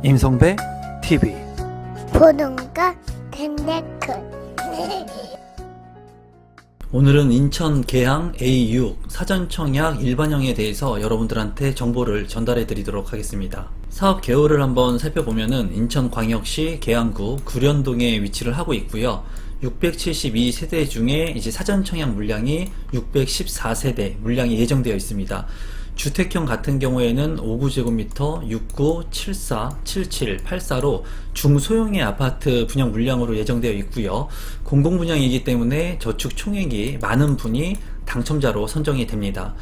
임성배 TV 보동과 텐데크 오늘은 인천 계양 A6 사전청약 일반형에 대해서 여러분들한테 정보를 전달해 드리도록 하겠습니다. 사업 개요를 한번 살펴보면은 인천광역시 계양구 구련동에 위치를 하고 있고요. 672세대 중에 이제 사전청약 물량이 614세대 물량이 예정되어 있습니다. 주택형 같은 경우에는 59제곱미터 69, 74, 77, 84로 중소형의 아파트 분양 물량으로 예정되어 있고요. 공공분양이기 때문에 저축 총액이 많은 분이 당첨자로 선정이 됩니다.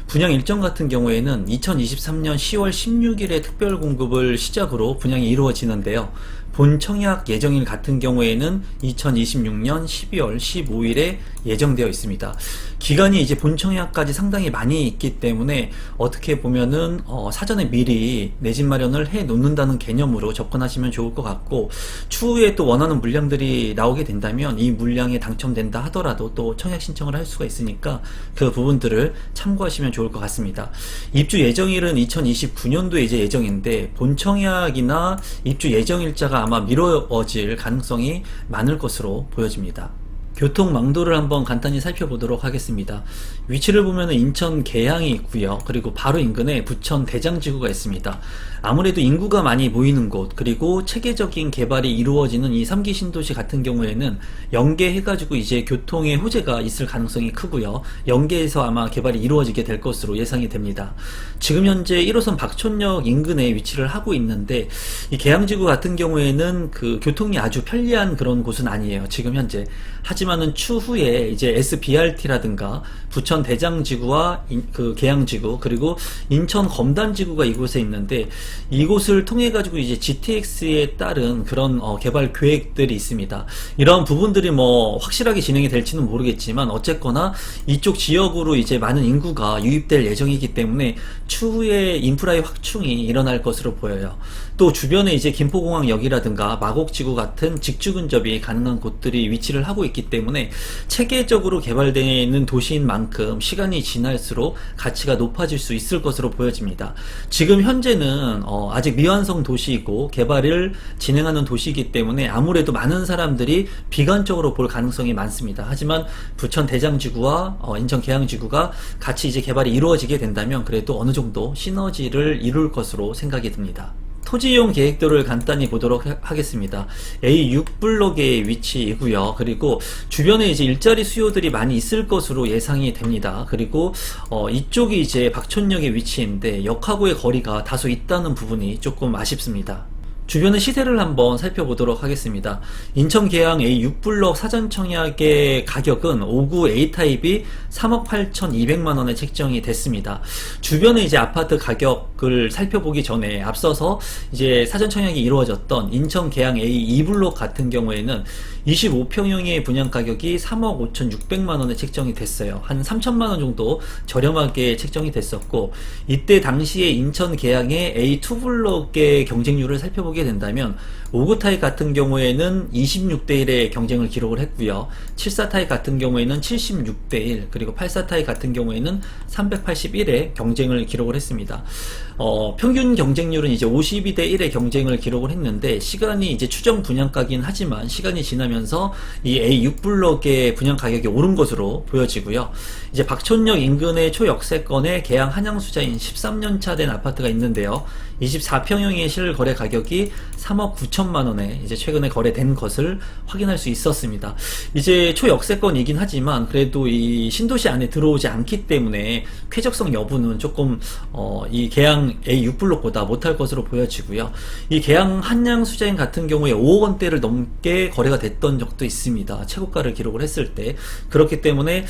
분양 일정 같은 경우에는 2023년 10월 16일에 특별 공급을 시작으로 분양이 이루어지는데요. 본 청약 예정일 같은 경우에는 2026년 12월 15일에 예정되어 있습니다. 기간이 이제 본 청약까지 상당히 많이 있기 때문에 어떻게 보면은 사전에 미리 내 집 마련을 해 놓는다는 개념으로 접근하시면 좋을 것 같고, 추후에 또 원하는 물량들이 나오게 된다면 이 물량에 당첨된다 하더라도 또 청약 신청을 할 수가 있으니까 그 부분들을 참고하시면 좋을 것 같습니다. 입주 예정일은 2029년도에 이제 예정인데 본 청약이나 입주 예정일자가 아마 미뤄질 가능성이 많을 것으로 보여집니다. 교통망도를 한번 간단히 살펴보도록 하겠습니다. 위치를 보면 인천 계양이 있고요. 그리고 바로 인근에 부천 대장지구가 있습니다. 아무래도 인구가 많이 모이는 곳, 그리고 체계적인 개발이 이루어지는 이 3기 신도시 같은 경우에는 연계해가지고 이제 교통의 호재가 있을 가능성이 크고요. 연계해서 아마 개발이 이루어지게 될 것으로 예상이 됩니다. 지금 현재 1호선 박촌역 인근에 위치를 하고 있는데, 이 계양지구 같은 경우에는 그 교통이 아주 편리한 그런 곳은 아니에요. 지금 현재. 하지만은 추후에 이제 SBRT라든가 부천 대장지구와 그 계양지구, 그리고 인천 검단지구가 이곳에 있는데, 이곳을 통해 가지고 이제 GTX에 따른 그런 개발 계획들이 있습니다. 이런 부분들이 뭐 확실하게 진행이 될지는 모르겠지만 어쨌거나 이쪽 지역으로 이제 많은 인구가 유입될 예정이기 때문에 추후에 인프라의 확충이 일어날 것으로 보여요. 또 주변에 이제 김포공항역이라든가 마곡지구 같은 직주 근접이 가능한 곳들이 위치를 하고 있기 때문에 체계적으로 개발되는 도시인 만큼 시간이 지날수록 가치가 높아질 수 있을 것으로 보여집니다. 지금 현재는 아직 미완성 도시이고 개발을 진행하는 도시이기 때문에 아무래도 많은 사람들이 비관적으로 볼 가능성이 많습니다. 하지만 부천 대장지구와 인천 계양지구가 같이 이제 개발이 이루어지게 된다면 그래도 어느 정도 시너지를 이룰 것으로 생각이 듭니다. 토지 이용 계획도를 간단히 보도록 하겠습니다. A6블록의 위치이고요. 그리고 주변에 이제 일자리 수요들이 많이 있을 것으로 예상이 됩니다. 그리고 이쪽이 이제 박촌역의 위치인데 역하고의 거리가 다소 있다는 부분이 조금 아쉽습니다. 주변의 시세를 한번 살펴보도록 하겠습니다. 인천 계양 A6블록 사전청약의 가격은 59 A타입이 3억 8,200만원에 책정이 됐습니다. 주변에 이제 아파트 가격을 살펴보기 전에 앞서서 이제 사전청약이 이루어졌던 인천 계양 A2블록 같은 경우에는 25평형의 분양 가격이 3억 5,600만원에 책정이 됐어요. 한 3천만원 정도 저렴하게 책정이 됐었고, 이때 당시에 인천 계양의 A2블록의 경쟁률을 살펴보게 된다면 59 타입 같은 경우에는 26대1의 경쟁을 기록을 했고요. 74 타입 같은 경우에는 76대1, 그리고 84 타입 같은 경우에는 381의 경쟁을 기록을 했습니다. 평균 경쟁률은 이제 52대1의 경쟁을 기록을 했는데, 시간이 이제 추정 분양가긴 하지만 시간이 지나면서 이 A6블록의 분양 가격이 오른 것으로 보여지고요. 이제 박촌역 인근의 초역세권에 계양 한양수자인 13년차 된 아파트가 있는데요. 24평형의 실거래 가격이 3억 9천만원에 이제 최근에 거래된 것을 확인할 수 있었습니다. 이제 초역세권이긴 하지만 그래도 이 신도시 안에 들어오지 않기 때문에 쾌적성 여부는 조금 이 계양 A6블록보다 못할 것으로 보여지고요. 이 계양 한양수자인 같은 경우에 5억 원대를 넘게 거래가 됐던 적도 있습니다. 최고가를 기록을 했을 때. 그렇기 때문에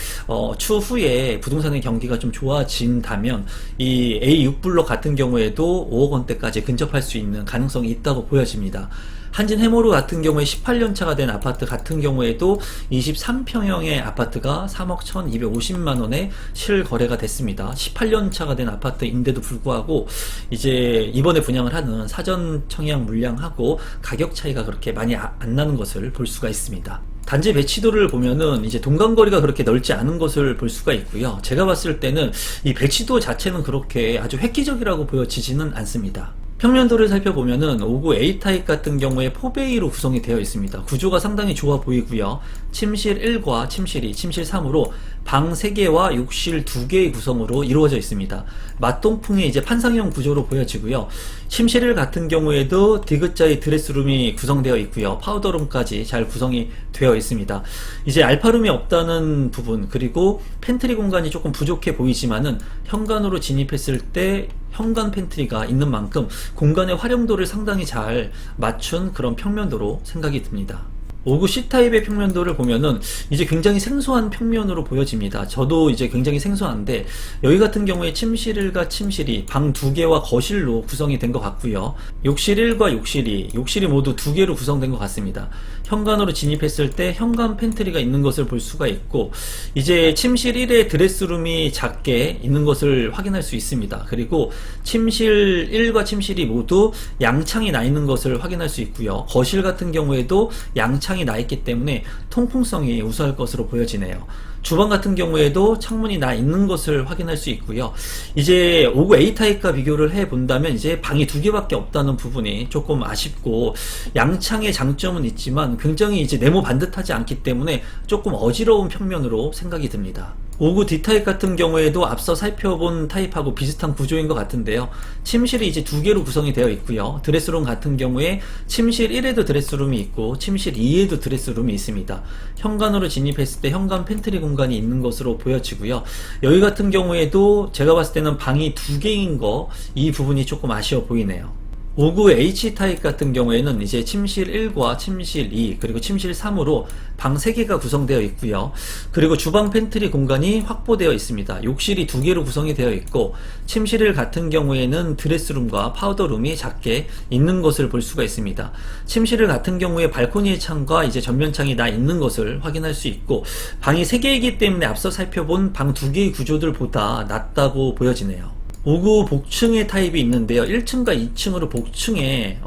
추후에 부동산의 경기가 좀 좋아진다면 이 A6블록 같은 경우에도 5억 원대까지 근접할 수 있는 가능성이 있다고 보여집니다. 한진 해모루 같은 경우에 18년차가 된 아파트 같은 경우에도 23평형의 아파트가 3억 1250만원에 실거래가 됐습니다. 18년차가 된 아파트인데도 불구하고 이제 이번에 분양을 하는 사전 청약 물량하고 가격 차이가 그렇게 많이 안 나는 것을 볼 수가 있습니다. 단지 배치도를 보면은 이제 동간거리가 그렇게 넓지 않은 것을 볼 수가 있고요. 제가 봤을 때는 이 배치도 자체는 그렇게 아주 획기적이라고 보여지지는 않습니다. 평면도를 살펴보면은 59A 타입 같은 경우에 4베이로 구성이 되어 있습니다. 구조가 상당히 좋아 보이고요. 침실 1과 침실 2, 침실 3으로 방 3개와 욕실 2개의 구성으로 이루어져 있습니다. 맞동풍의 이제 판상형 구조로 보여지고요. 침실 1 같은 경우에도 디귿자의 드레스룸이 구성되어 있고요. 파우더룸까지 잘 구성이 되어 있습니다. 이제 알파룸이 없다는 부분, 그리고 팬트리 공간이 조금 부족해 보이지만은 현관으로 진입했을 때 현관 팬트리가 있는 만큼 공간의 활용도를 상당히 잘 맞춘 그런 평면도로 생각이 듭니다. 59 C타입의 평면도를 보면은 이제 굉장히 생소한 평면으로 보여집니다. 저도 이제 굉장히 생소한데, 여기 같은 경우에 침실 1과 침실 2, 방 2개와 거실로 구성이 된 것 같고요. 욕실 1과 욕실 2, 욕실이 모두 2개로 구성된 것 같습니다. 현관으로 진입했을 때 현관 팬트리가 있는 것을 볼 수가 있고, 이제 침실 1의 드레스룸이 작게 있는 것을 확인할 수 있습니다. 그리고 침실 1과 침실 2 모두 양창이 나 있는 것을 확인할 수 있고요. 거실 같은 경우에도 양창이 나 있기 때문에 통풍성이 우수할 것으로 보여지네요. 주방 같은 경우에도 창문이 나 있는 것을 확인할 수 있고요. 이제 59A 타입과 비교를 해 본다면 이제 방이 2개밖에 없다는 부분이 조금 아쉽고, 양창의 장점은 있지만 굉장히 이제 네모 반듯하지 않기 때문에 조금 어지러운 평면으로 생각이 듭니다. 59 D타입 같은 경우에도 앞서 살펴본 타입하고 비슷한 구조인 것 같은데요. 침실이 이제 2개로 구성이 되어 있고요. 드레스룸 같은 경우에 침실 1에도 드레스룸이 있고 침실 2에도 드레스룸이 있습니다. 현관으로 진입했을 때 현관 팬트리 공간이 있는 것으로 보여지고요. 여기 같은 경우에도 제가 봤을 때는 방이 2개인 거, 이 부분이 조금 아쉬워 보이네요. 59 H타입 같은 경우에는 이제 침실 1과 침실 2, 그리고 침실 3으로 방 3개가 구성되어 있고요. 그리고 주방 팬트리 공간이 확보되어 있습니다. 욕실이 2개로 구성이 되어 있고, 침실 1 같은 경우에는 드레스룸과 파우더룸이 작게 있는 것을 볼 수가 있습니다. 침실 1 같은 경우에 발코니의 창과 이제 전면창이 나 있는 것을 확인할 수 있고, 방이 3개이기 때문에 앞서 살펴본 방 2개의 구조들보다 낫다고 보여지네요. 59 복층의 타입이 있는데요. 1층과 2층으로 복층의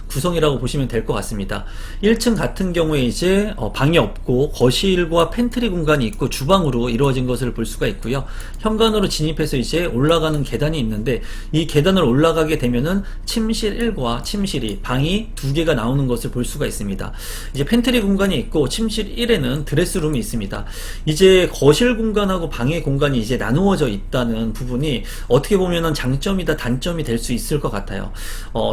구성이라고 보시면 될 것 같습니다. 1층 같은 경우에 이제 방이 없고 거실과 팬트리 공간이 있고 주방으로 이루어진 것을 볼 수가 있고요. 현관으로 진입해서 이제 올라가는 계단이 있는데, 이 계단을 올라가게 되면은 침실 1과 침실 2, 방이 2개가 나오는 것을 볼 수가 있습니다. 이제 팬트리 공간이 있고 침실 1에는 드레스룸이 있습니다. 이제 거실 공간하고 방의 공간이 이제 나누어져 있다는 부분이 어떻게 보면은 장점이다 단점이 될 수 있을 것 같아요.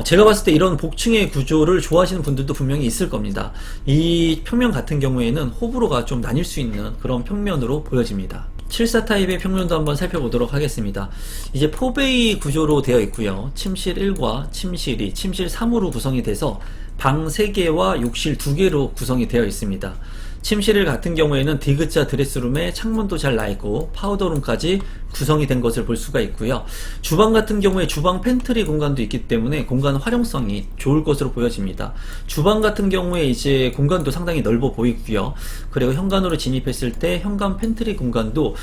제가 봤을 때 이런 복층의 구조를 좋아하시는 분들도 분명히 있을 겁니다. 이 평면 같은 경우에는 호불호가 좀 나뉠 수 있는 그런 평면으로 보여집니다. 74 타입의 평면도 한번 살펴보도록 하겠습니다. 이제 4베이 구조로 되어 있고요. 침실 1과 침실 2, 침실 3으로 구성이 돼서 방 3개와 욕실 2개로 구성이 되어 있습니다. 침실 1 같은 경우에는 디귿자 드레스룸에 창문도 잘 나있고 파우더룸까지 구성이 된 것을 볼 수가 있고요. 주방 같은 경우에 주방 팬트리 공간도 있기 때문에 공간 활용성이 좋을 것으로 보여집니다. 주방 같은 경우에 이제 공간도 상당히 넓어 보이고요. 그리고 현관으로 진입했을 때 현관 팬트리 공간도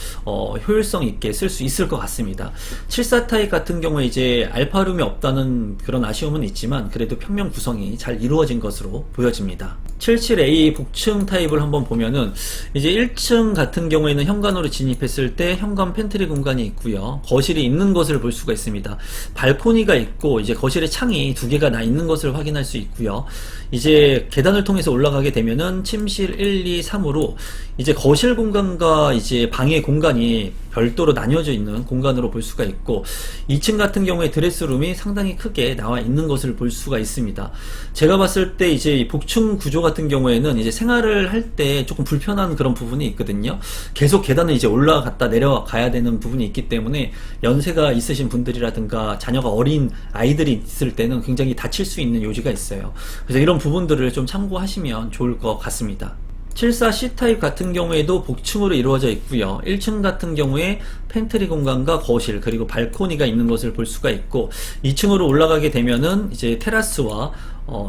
효율성 있게 쓸 수 있을 것 같습니다. 74 타입 같은 경우에 이제 알파룸이 없다는 그런 아쉬움은 있지만 그래도 평면 구성이 잘 이루어진 것으로 보여집니다. 77A 복층 타입을 한번 보면은 이제 1층 같은 경우에는 현관으로 진입했을 때 현관 팬트리 공간이 있고요. 거실이 있는 것을 볼 수가 있습니다. 발코니가 있고 이제 거실에 창이 2개가 나 있는 것을 확인할 수 있고요. 이제 계단을 통해서 올라가게 되면은 침실 1, 2, 3으로 이제 거실 공간과 이제 방의 공간이 별도로 나뉘어져 있는 공간으로 볼 수가 있고, 2층 같은 경우에 드레스룸이 상당히 크게 나와 있는 것을 볼 수가 있습니다. 제가 봤을 때 이제 이 복층 구조 같은 경우에는 이제 생활을 할 때 조금 불편한 그런 부분이 있거든요. 계속 계단을 이제 올라갔다 내려가야 되는 부분이 있기 때문에 연세가 있으신 분들이라든가 자녀가 어린 아이들이 있을 때는 굉장히 다칠 수 있는 요지가 있어요. 그래서 이런 부분들을 좀 참고하시면 좋을 것 같습니다. 74 C타입 같은 경우에도 복층으로 이루어져 있고요. 1층 같은 경우에 팬트리 공간과 거실 그리고 발코니가 있는 것을 볼 수가 있고, 2층으로 올라가게 되면은 이제 테라스와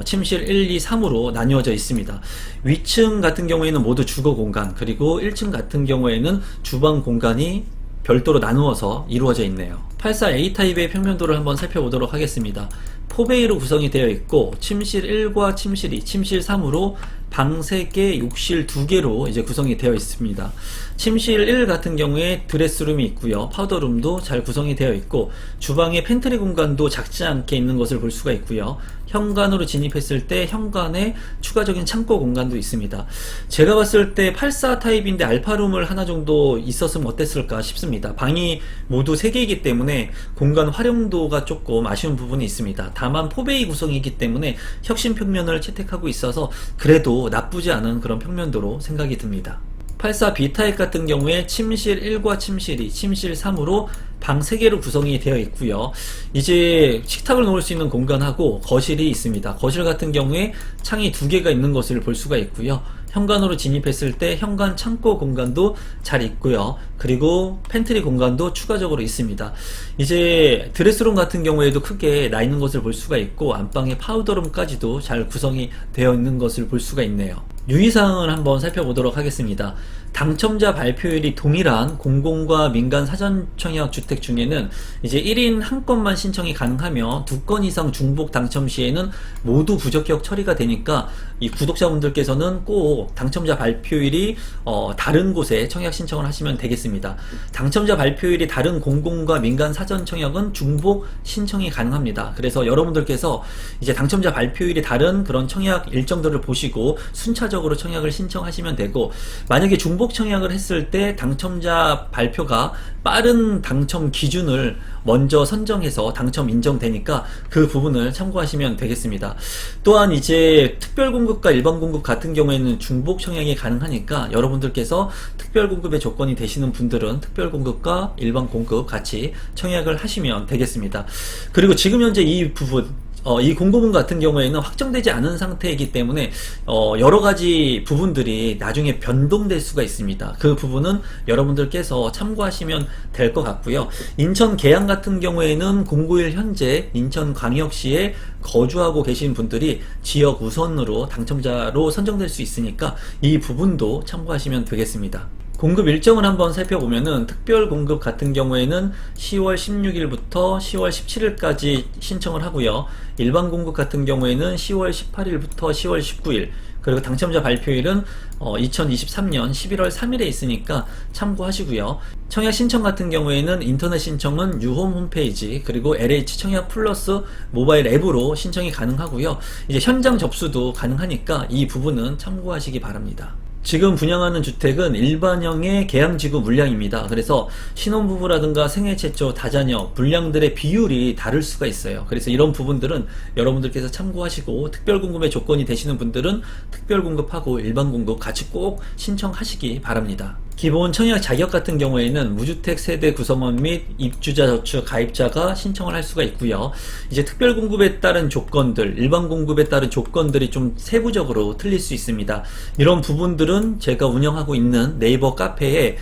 침실 1, 2, 3으로 나뉘어져 있습니다. 위층 같은 경우에는 모두 주거 공간, 그리고 1층 같은 경우에는 주방 공간이 별도로 나누어서 이루어져 있네요. 84A 타입의 평면도를 한번 살펴보도록 하겠습니다. 4베이로 구성이 되어 있고 침실 1과 침실 2, 침실 3으로 방 3개, 욕실 2개로 이제 구성이 되어 있습니다. 침실 1 같은 경우에 드레스룸이 있고요. 파우더룸도 잘 구성이 되어 있고, 주방에 팬트리 공간도 작지 않게 있는 것을 볼 수가 있고요. 현관으로 진입했을 때 현관에 추가적인 창고 공간도 있습니다. 제가 봤을 때 84 타입인데 알파룸을 하나 정도 있었으면 어땠을까 싶습니다. 방이 모두 3개이기 때문에 공간 활용도가 조금 아쉬운 부분이 있습니다. 다만 포베이 구성이기 때문에 혁신 평면을 채택하고 있어서 그래도 나쁘지 않은 그런 평면도로 생각이 듭니다. 84 B타입 같은 경우에 침실 1과 침실 2, 침실 3으로 방 3개로 구성이 되어 있고요. 이제 식탁을 놓을 수 있는 공간하고 거실이 있습니다. 거실 같은 경우에 창이 2개가 있는 것을 볼 수가 있고요. 현관으로 진입했을 때 현관 창고 공간도 잘 있고요. 그리고 팬트리 공간도 추가적으로 있습니다. 이제 드레스룸 같은 경우에도 크게 나 있는 것을 볼 수가 있고, 안방에 파우더룸까지도 잘 구성이 되어 있는 것을 볼 수가 있네요. 유의사항을 한번 살펴보도록 하겠습니다. 당첨자 발표율이 동일한 공공과 민간 사전청약 주택 중에는 이제 1인 한 건만 신청이 가능하며 2건 이상 중복 당첨 시에는 모두 부적격 처리가 되니까 이 구독자분들께서는 꼭 당첨자 발표율이 다른 곳에 청약 신청을 하시면 되겠습니다. 당첨자 발표율이 다른 공공과 민간 사전청약은 중복 신청이 가능합니다. 그래서 여러분들께서 이제 당첨자 발표율이 다른 그런 청약 일정들을 보시고 순차적으로 청약을 신청하시면 되고, 만약에 중복 청약을 했을 때 당첨자 발표가 빠른 당첨 기준을 먼저 선정해서 당첨 인정되니까 그 부분을 참고하시면 되겠습니다. 또한 이제 특별공급과 일반공급 같은 경우에는 중복 청약이 가능하니까 여러분들께서 특별공급의 조건이 되시는 분들은 특별공급과 일반공급 같이 청약을 하시면 되겠습니다. 그리고 지금 현재 이 부분, 이 공고문 같은 경우에는 확정되지 않은 상태이기 때문에 여러가지 부분들이 나중에 변동될 수가 있습니다. 그 부분은 여러분들께서 참고하시면 될 것 같고요. 인천 계양 같은 경우에는 091 현재 인천광역시에 거주하고 계신 분들이 지역 우선으로 당첨자로 선정될 수 있으니까 이 부분도 참고하시면 되겠습니다. 공급 일정을 한번 살펴보면은 특별 공급 같은 경우에는 10월 16일부터 10월 17일까지 신청을 하고요. 일반 공급 같은 경우에는 10월 18일부터 10월 19일, 그리고 당첨자 발표일은 2023년 11월 3일에 있으니까 참고하시고요. 청약 신청 같은 경우에는 인터넷 신청은 유홈 홈페이지, 그리고 LH 청약 플러스 모바일 앱으로 신청이 가능하고요. 이제 현장 접수도 가능하니까 이 부분은 참고하시기 바랍니다. 지금 분양하는 주택은 일반형의 계양지구 물량입니다. 그래서 신혼부부라든가 생애 최초 다자녀 물량들의 비율이 다를 수가 있어요. 그래서 이런 부분들은 여러분들께서 참고하시고, 특별공급의 조건이 되시는 분들은 특별공급하고 일반공급 같이 꼭 신청하시기 바랍니다. 기본 청약 자격 같은 경우에는 무주택 세대 구성원 및 입주자 저축 가입자가 신청을 할 수가 있고요. 이제 특별공급에 따른 조건들, 일반공급에 따른 조건들이 좀 세부적으로 틀릴 수 있습니다. 이런 부분들은 제가 운영하고 있는 네이버 카페에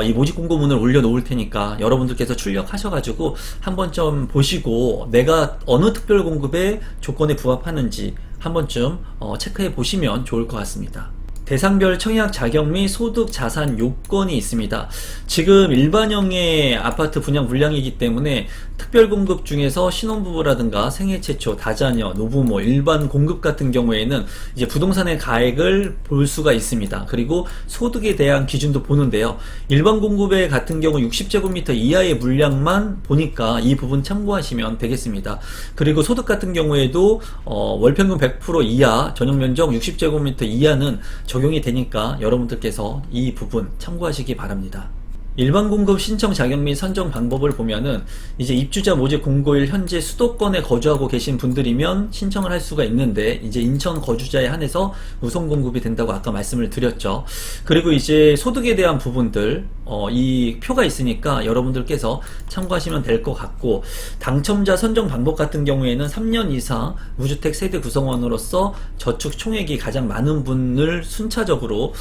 이 모집 공고문을 올려놓을 테니까 여러분들께서 출력하셔가지고 한 번쯤 보시고 내가 어느 특별공급의 조건에 부합하는지 한 번쯤 체크해 보시면 좋을 것 같습니다. 대상별 청약 자격 및 소득 자산 요건이 있습니다. 지금 일반형의 아파트 분양 물량이기 때문에 특별공급 중에서 신혼부부라든가 생애 최초, 다자녀, 노부모, 일반 공급 같은 경우에는 이제 부동산의 가액을 볼 수가 있습니다. 그리고 소득에 대한 기준도 보는데요. 일반 공급의 같은 경우 60제곱미터 이하의 물량만 보니까 이 부분 참고하시면 되겠습니다. 그리고 소득 같은 경우에도 월평균 100% 이하, 전용면적 60제곱미터 이하는 적용이 되니까 여러분들께서 이 부분 참고하시기 바랍니다. 일반 공급 신청 자격 및 선정 방법을 보면은 이제 입주자 모집 091 현재 수도권에 거주하고 계신 분들이면 신청을 할 수가 있는데, 이제 인천 거주자에 한해서 우선 공급이 된다고 아까 말씀을 드렸죠. 그리고 이제 소득에 대한 부분들 이 표가 있으니까 여러분들께서 참고하시면 될 것 같고, 당첨자 선정 방법 같은 경우에는 3년 이상 무주택 세대 구성원으로서 저축 총액이 가장 많은 분을 순차적으로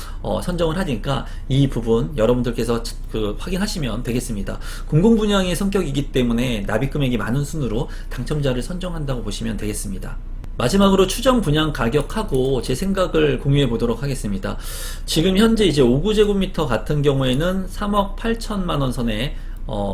선정을 하니까 이 부분 여러분들께서 확인하시면 되겠습니다. 공공분양의 성격이기 때문에 납입 금액이 많은 순으로 당첨자를 선정한다고 보시면 되겠습니다. 마지막으로 추정 분양 가격하고 제 생각을 공유해 보도록 하겠습니다. 지금 현재 이제 5구제곱미터 같은 경우에는 3억 8천만 원 선에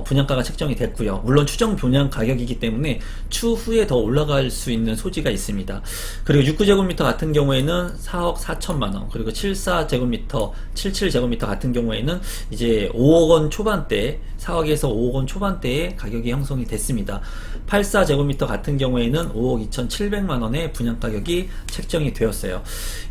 분양가가 책정이 됐고요. 물론 추정 분양 가격이기 때문에 추후에 더 올라갈 수 있는 소지가 있습니다. 그리고 69제곱미터 같은 경우에는 4억 4천만 원, 그리고 74제곱미터, 77제곱미터 같은 경우에는 이제 5억 원 초반대, 4억에서 5억 원 초반대의 가격이 형성이 됐습니다. 84제곱미터 같은 경우에는 5억 2,700만 원의 분양 가격이 책정이 되었어요.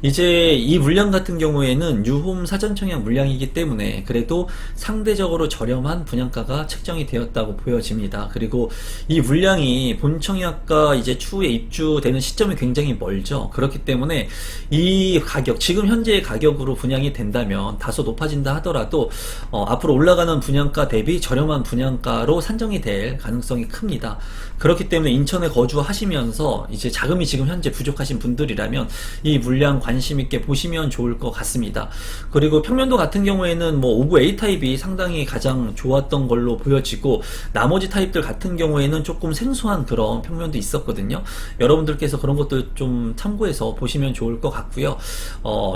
이제 이 물량 같은 경우에는 뉴홈 사전청약 물량이기 때문에 그래도 상대적으로 저렴한 분양가가 책정이 되었다고 보여집니다. 그리고 이 물량이 본청약과 이제 추후에 입주되는 시점이 굉장히 멀죠. 그렇기 때문에 이 가격, 지금 현재의 가격으로 분양이 된다면 다소 높아진다 하더라도 앞으로 올라가는 분양가 대비 저렴한 분양가로 산정이 될 가능성이 큽니다. 그렇기 때문에 인천에 거주하시면서 이제 자금이 지금 현재 부족하신 분들이라면 이 물량 관심 있게 보시면 좋을 것 같습니다. 그리고 평면도 같은 경우에는 뭐 5구 A 타입이 상당히 가장 좋았던 걸로 보여지고, 나머지 타입들 같은 경우에는 조금 생소한 그런 평면도 있었거든요. 여러분들께서 그런 것도 좀 참고해서 보시면 좋을 것 같고요.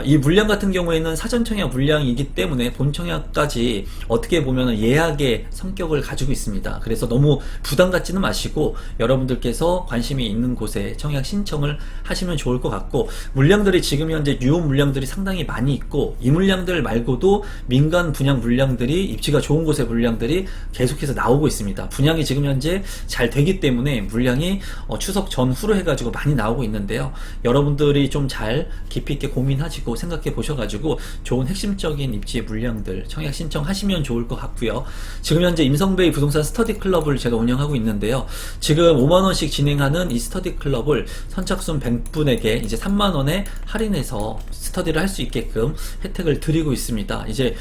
이 물량 같은 경우에는 사전청약 물량이기 때문에 본청약까지 어떻게 보면 예약의 성격을 가지고 있습니다. 그래서 너무 부담 갖지는 마시고 여러분들께서 관심이 있는 곳에 청약 신청을 하시면 좋을 것 같고, 물량들이 지금 현재 뉴홈 물량들이 상당히 많이 있고, 이 물량들 말고도 민간 분양 물량들이, 입지가 좋은 곳의 물량들이 계속해서 나오고 있습니다. 분양이 지금 현재 잘 되기 때문에 물량이 추석 전후로 해가지고 많이 나오고 있는데요. 여러분들이 좀 잘 깊이 있게 고민하시고 생각해 보셔가지고 좋은 핵심적인 입지의 물량들 청약 신청하시면 좋을 것 같고요. 지금 현재 임성베이 부동산 스터디 클럽을 제가 운영하고 있는데요. 지금 5만원씩 진행하는 이 스터디 클럽을 선착순 100분에게 이제 3만원에 할인해서 스터디를 할 수 있게끔 혜택을 드리고 있습니다. 이제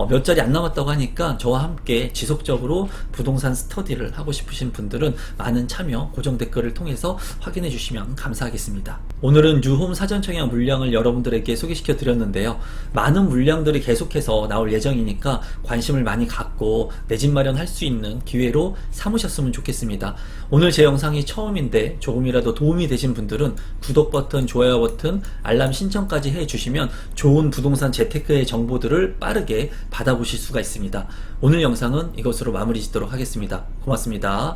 몇 자리 안 남았다고 하니까 저와 함께 지속적으로 부동산 스터디를 하고 싶으신 분들은 많은 참여, 고정 댓글을 통해서 확인해 주시면 감사하겠습니다. 오늘은 뉴홈 사전청약 물량을 여러분들에게 소개시켜 드렸는데요. 많은 물량들이 계속해서 나올 예정이니까 관심을 많이 갖고 내 집 마련할 수 있는 기회로 삼으셨으면 좋겠습니다. 오늘 제 영상이 처음인데 조금이라도 도움이 되신 분들은 구독 버튼, 좋아요 버튼, 알람 신청까지 해주시면 좋은 부동산 재테크의 정보들을 빠르게 받아보실 수가 있습니다. 오늘 영상은 이것으로 마무리 짓도록 하겠습니다. 고맙습니다.